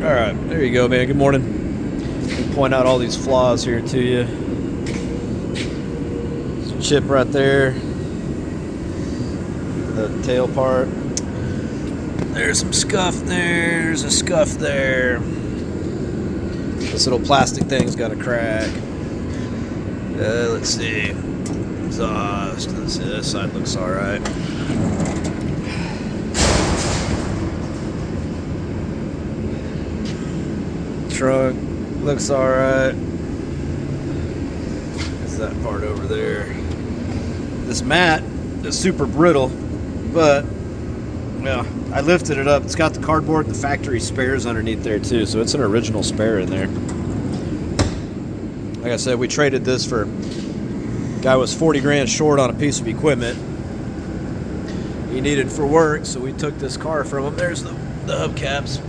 All right, there you go, man. Good morning. Let me point out all these flaws here to you. There's a chip right there. The tail part. There's some scuff there. There's a scuff there. This little plastic thing's got a crack. Let's see. Exhaust. Let's see. This side looks all right. Trunk looks all right. There's that part over there. This mat is super brittle, but well, I lifted it up. It's got the cardboard and the factory spares underneath there too, so it's an original spare in there. Like I said, we traded this for, guy was 40 grand short on a piece of equipment he needed for work, so we took this car from him. There's the hubcaps.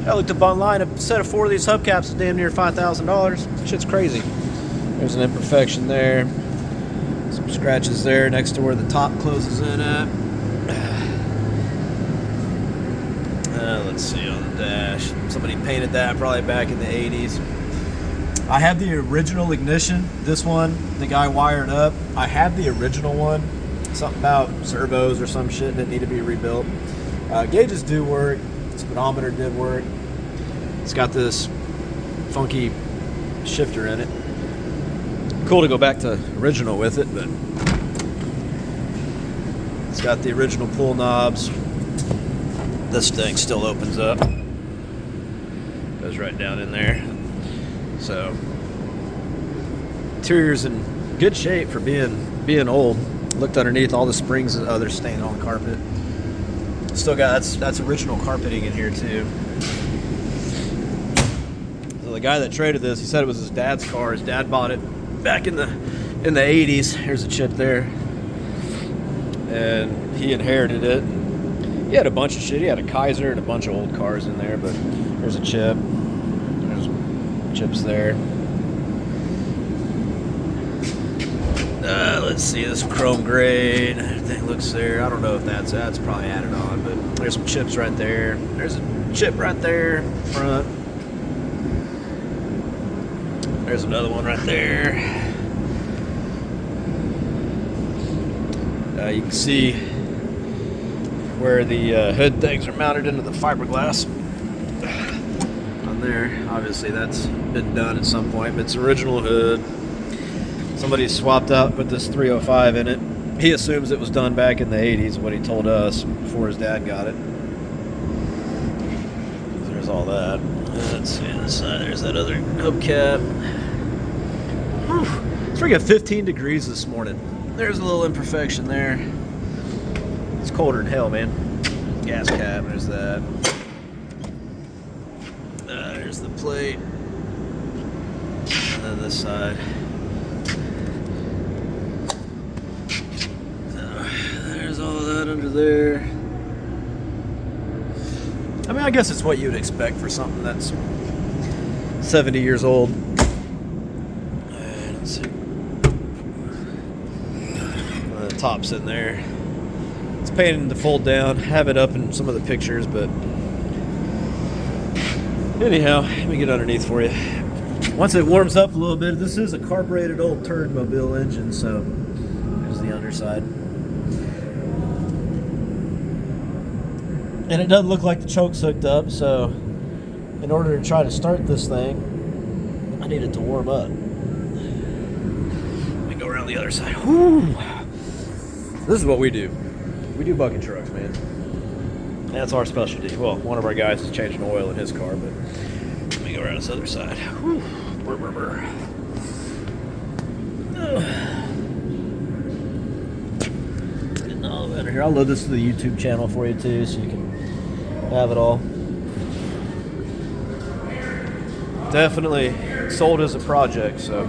I looked up online, a set of 4 of these hubcaps is damn near $5,000. Shit's crazy. There's an imperfection there. Some scratches there next to where the top closes in at. Let's see on the dash. Somebody painted that probably back in the 80s. I have the original ignition. This one, the guy wired up. I have the original one. Something about servos or some shit that needed to be rebuilt. Gauges do work. Speedometer did work. It's got this funky shifter in it. Cool to go back to original with it, but it's got the original pull knobs. This thing still opens up. Goes right down in there. So interior's in good shape for being old. Looked underneath, all the springs, they're staying on carpet. Still got that's original carpeting in here too. So the guy that traded this, he said it was his dad's car. His dad bought it back in the 80s. Here's a chip there, and he inherited it. He had a bunch of shit. He had a Kaiser and a bunch of old cars in there, but there's a chip. There's chips there. Let's see, this chrome grade thing looks there. I don't know if that's probably added on, but there's some chips right there. There's a chip right there front. There's another one right there. You can see where the hood things are mounted into the fiberglass on there. Obviously that's been done at some point, but it's original hood. Somebody swapped out, put this 305 in it. He assumes it was done back in the 80s, what he told us, before his dad got it. There's all that. Let's see on this side. There's that other hubcap. Whew. It's freaking 15 degrees this morning. There's a little imperfection there. It's colder than hell, man. Gas cap, there's that. There's the plate. And then this side. All that under there. I mean, I guess it's what you'd expect for something that's 70 years old. Let's see. The top's in there. It's painted to fold down. Have it up in some of the pictures, but anyhow, let me get underneath for you. Once it warms up a little bit, this is a carbureted old Turnmobile engine, so there's the underside. And it doesn't look like the choke's hooked up, so in order to try to start this thing, I need it to warm up. Let me go around the other side. Whew. This is what we do. We do bucket trucks, man. That's our specialty. Well, one of our guys is changing oil in his car, but let me go around this other side. Whew. Brr, brr, brr. Getting all under here. I'll load this to the YouTube channel for you too, so you can have it all. Definitely sold as a project, so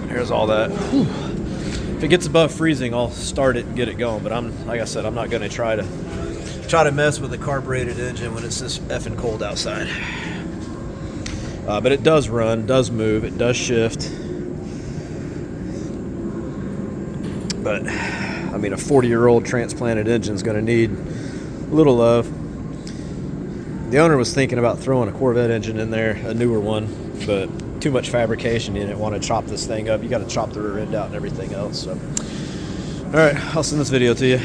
here's all that. Whew. If it gets above freezing, I'll start it and get it going, but like I said, I'm not going to try to mess with a carbureted engine when it's this effing cold outside. But it does run, does move, it does shift. But I mean, a 40-year-old transplanted engine is going to need a little love. The owner was thinking about throwing a Corvette engine in there, a newer one, but too much fabrication. He didn't want to chop this thing up. You got to chop the rear end out and everything else. So, all right, I'll send this video to you.